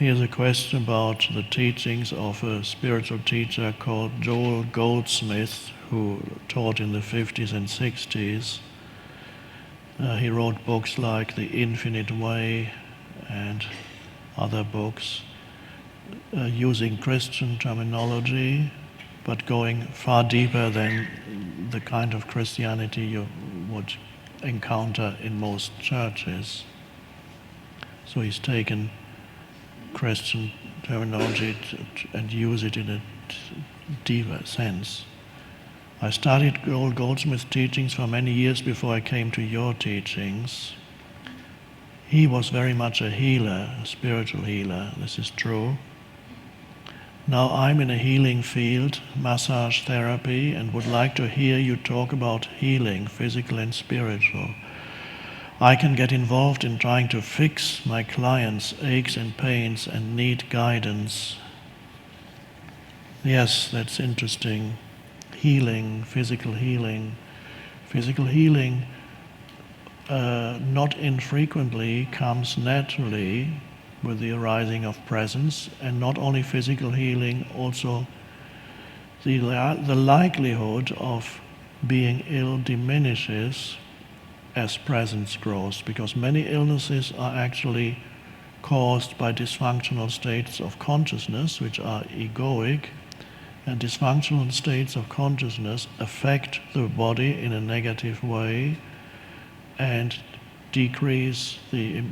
Here's a question about the teachings of a spiritual teacher called Joel Goldsmith, who taught in the 50s and 60s. He wrote books like The Infinite Way and other books using Christian terminology, but going far deeper than the kind of Christianity you would encounter in most churches. So he's taken Christian terminology and use it in a deeper sense. I studied Goldsmith's teachings for many years before I came to your teachings. He was very much a healer, a spiritual healer, this is true. Now I'm in a healing field, massage therapy, and would like to hear you talk about healing, physical and spiritual. I can get involved in trying to fix my clients' aches and pains and need guidance. Yes, that's interesting. Healing, physical healing. Physical healing not infrequently comes naturally with the arising of presence, and not only physical healing, also the likelihood of being ill diminishes as presence grows, because many illnesses are actually caused by dysfunctional states of consciousness, which are egoic, and dysfunctional states of consciousness affect the body in a negative way and decrease the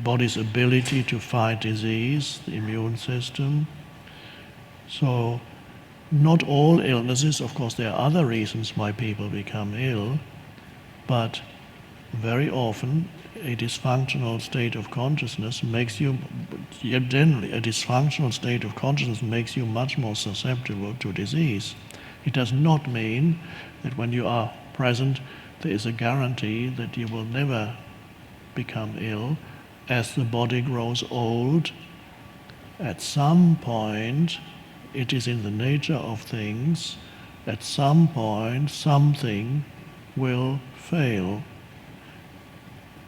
body's ability to fight disease, the immune system. So not all illnesses, of course there are other reasons why people become ill, but very often a dysfunctional state of consciousness makes you, generally a dysfunctional state of consciousness makes you much more susceptible to disease. It does not mean that when you are present there is a guarantee that you will never become ill. As the body grows old, at some point, it is in the nature of things, at some point something will fail.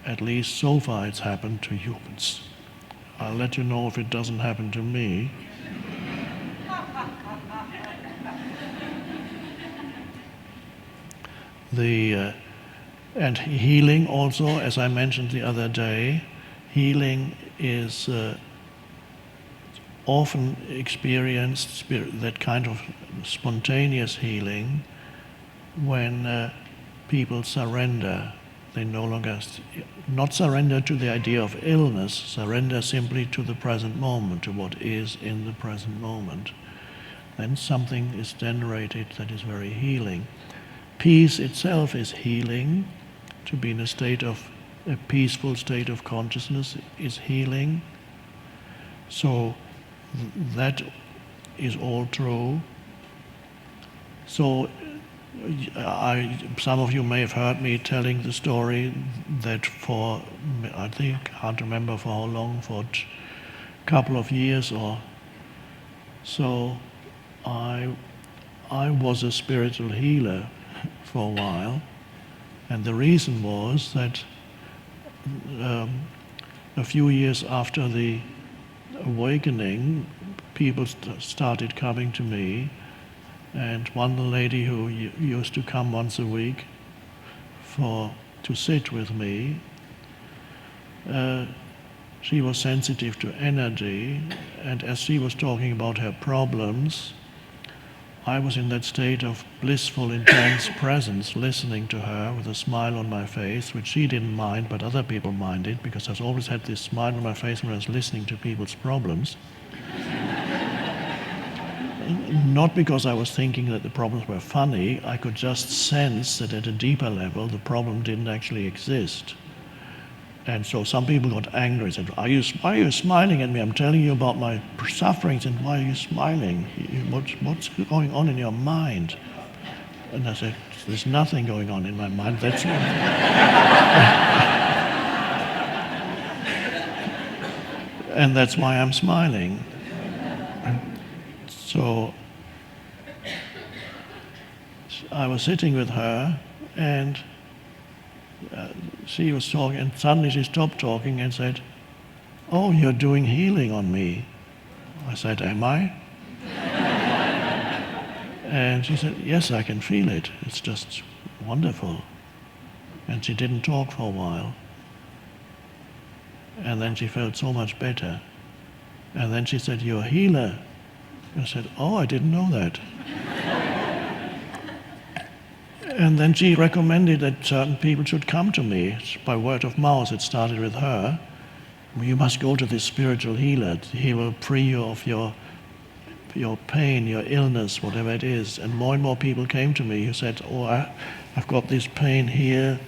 At least so far it's happened to humans. I'll let you know if it doesn't happen to me. And healing also, as I mentioned the other day, healing is often experienced, that kind of spontaneous healing, when people surrender. They no longer, not surrender to the idea of illness, surrender simply to the present moment, to what is in the present moment. Then something is generated that is very healing. Peace itself is healing. To be in a peaceful state of consciousness is healing. So that is all true. So some of you may have heard me telling the story that for, I think, can't remember for how long, for a couple of years or so, I was a spiritual healer for a while, and the reason was that a few years after the awakening, people started coming to me, and one lady who used to come once a week to sit with me, she was sensitive to energy, and as she was talking about her problems, I was in that state of blissful, intense presence, listening to her with a smile on my face, which she didn't mind, but other people minded, because I've always had this smile on my face when I was listening to people's problems. Not because I was thinking that the problems were funny, I could just sense that at a deeper level the problem didn't actually exist. And so some people got angry and said, why are you smiling at me? I'm telling you about my sufferings, and why are you smiling? What's going on in your mind? And I said, there's nothing going on in my mind. That's and that's why I'm smiling. So I was sitting with her, and she was talking, and suddenly she stopped talking and said, "Oh, you're doing healing on me." I said, "Am I?" And she said, "Yes, I can feel it. It's just wonderful." And she didn't talk for a while. And then she felt so much better. And then she said, "You're a healer." I said, "Oh, I didn't know that." And then she recommended that certain people should come to me. By word of mouth, it started with her. "You must go to this spiritual healer. He will free you of your pain, your illness, whatever it is." And more people came to me who said, "Oh, I've got this pain here.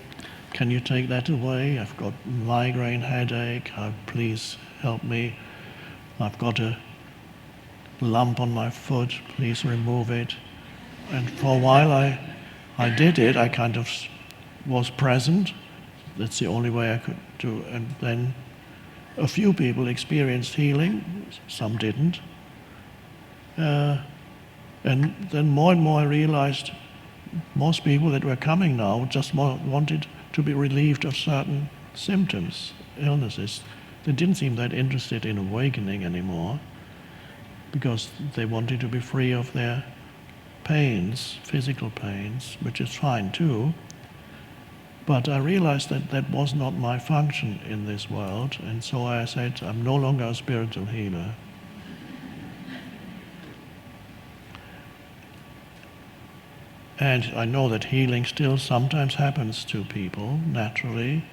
Can you take that away? I've got migraine headache. Please help me. I've got a lump on my foot. Please remove it." And for a while I did it. I kind of was present. That's the only way I could do. And then a few people experienced healing. Some didn't. And then more and more I realized most people that were coming now just wanted to be relieved of certain symptoms, illnesses. They didn't seem that interested in awakening anymore because they wanted to be free of their pains, physical pains, which is fine too. But I realized that that was not my function in this world, and so I said, I'm no longer a spiritual healer. And I know that healing still sometimes happens to people naturally.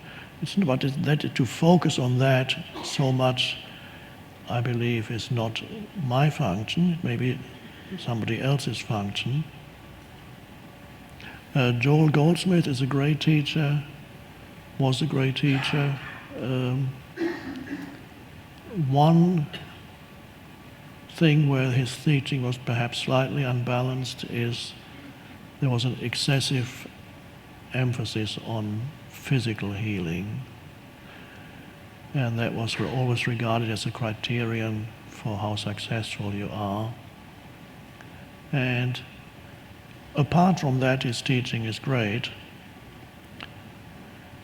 It's not that to focus on that so much, I believe, is not my function. It may be somebody else's function. Joel Goldsmith is a great teacher, was a great teacher. One thing where his teaching was perhaps slightly unbalanced is there was an excessive emphasis on physical healing, and that was always regarded as a criterion for how successful you are. And apart from that, his teaching is great,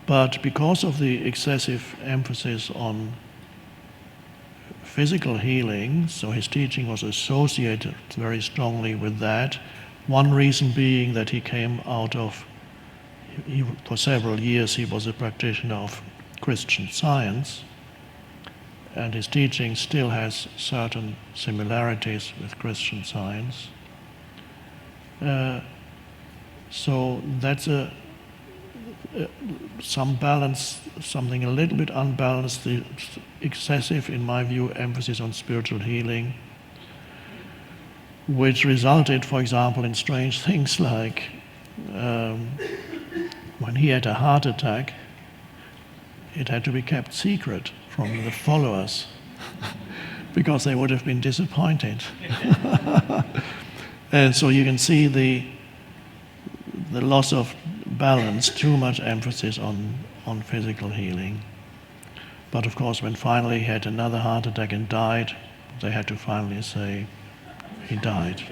but because of the excessive emphasis on physical healing, so his teaching was associated very strongly with that. One reason being that he came out of, for several years he was a practitioner of Christian Science, and his teaching still has certain similarities with Christian Science. So that's some balance, something a little bit unbalanced, the excessive, in my view, emphasis on spiritual healing, which resulted, for example, in strange things like when he had a heart attack, it had to be kept secret from the followers because they would have been disappointed. And so you can see the loss of balance, too much emphasis on physical healing. But of course, when finally he had another heart attack and died, they had to finally say, he died.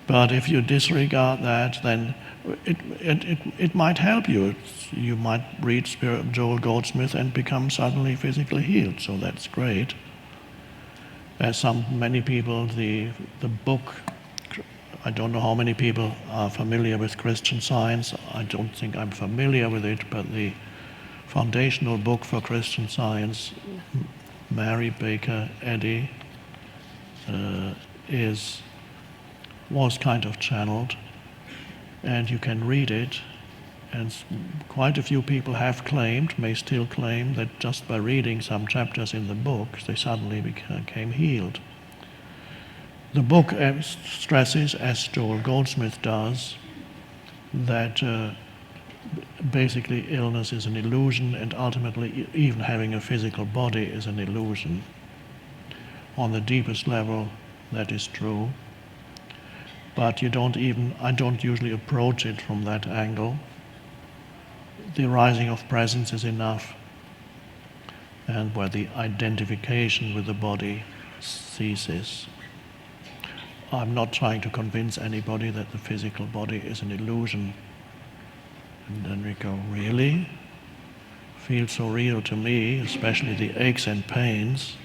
But if you disregard that, then it might help you. You might read Joel Goldsmith and become suddenly physically healed, so that's great. As many people, the book, I don't know how many people are familiar with Christian Science. I don't think I'm familiar with it, but the foundational book for Christian Science, Mary Baker Eddy, was kind of channeled, and you can read it, and quite a few people have claimed, may still claim, that just by reading some chapters in the book, they suddenly became healed. The book stresses, as Joel Goldsmith does, that basically illness is an illusion, and ultimately even having a physical body is an illusion. On the deepest level, that is true. But I don't usually approach it from that angle. The arising of presence is enough, and where the identification with the body ceases. I'm not trying to convince anybody that the physical body is an illusion. And then we go, really? Feels so real to me, especially the aches and pains.